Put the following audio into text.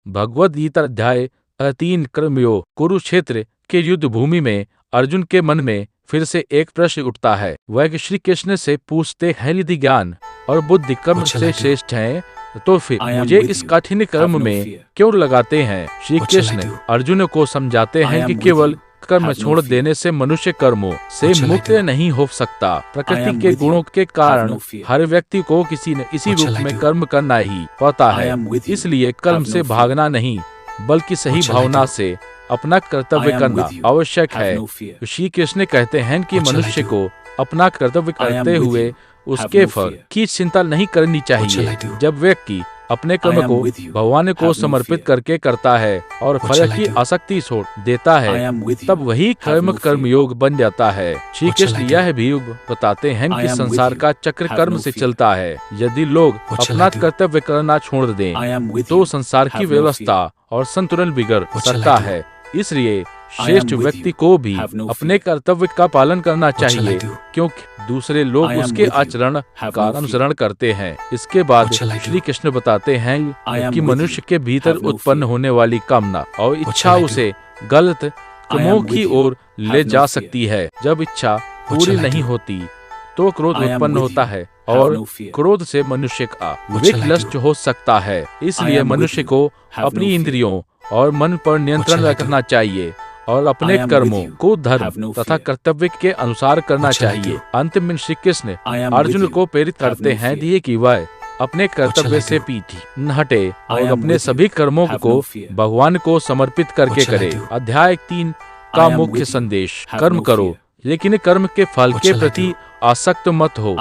भगवद गीता अध्याय 3 कर्मयोग। कुरुक्षेत्र के युद्ध भूमि में अर्जुन के मन में फिर से एक प्रश्न उठता है। वह श्री कृष्ण से पूछते हैं, यदि ज्ञान और बुद्धि कर्म से श्रेष्ठ हैं तो फिर मुझे इस कठिन कर्म में क्यों लगाते हैं। श्री कृष्ण अर्जुन को समझाते हैं कि केवल कर्म छोड़ देने से मनुष्य कर्मों से मुक्त नहीं हो सकता। प्रकृति के गुणों के कारण हर व्यक्ति को किसी न किसी रूप में कर्म करना ही पड़ता है। इसलिए कर्म से भागना नहीं बल्कि सही भावना से अपना कर्तव्य करना आवश्यक है। श्री कृष्ण कहते हैं कि मनुष्य को अपना कर्तव्य करते हुए उसके फल की चिंता नहीं करनी चाहिए। जब व्यक्ति अपने कर्म को भगवान को समर्पित करके करता है और फल की आसक्ति छोड़ देता है, तब वही कर्मयोग बन जाता है। श्री कृष्ण यह भी बताते हैं कि संसार का चक्र कर्म से चलता है। यदि लोग अपना कर्तव्य करना छोड़ दें तो संसार की व्यवस्था और संतुलन बिगड़ सकता है। इसलिए श्रेष्ठ व्यक्ति को भी अपने कर्तव्य का पालन करना चाहिए, क्योंकि दूसरे लोग उसके आचरण का अनुसरण करते हैं। इसके बाद श्री कृष्ण बताते हैं कि मनुष्य के भीतर उत्पन्न होने वाली कामना और इच्छा उसे गलत कर्मों की ओर ले जा सकती है। जब इच्छा पूरी नहीं होती तो क्रोध उत्पन्न होता है और क्रोध से मनुष्य का विकलष्ट हो सकता है। इसलिए मनुष्य को अपनी इंद्रियों और मन पर नियंत्रण रखना चाहिए और अपने कर्मों को धर्म तथा कर्तव्य के अनुसार करना चाहिए। अंत में श्री कृष्ण अर्जुन को प्रेरित करते हैं कि वह अपने कर्तव्य से पीछे न हटे और अपने सभी कर्मों को भगवान को समर्पित करके करे। अध्याय 3 का मुख्य संदेश, कर्म करो लेकिन कर्म के फल के प्रति आसक्त मत हो।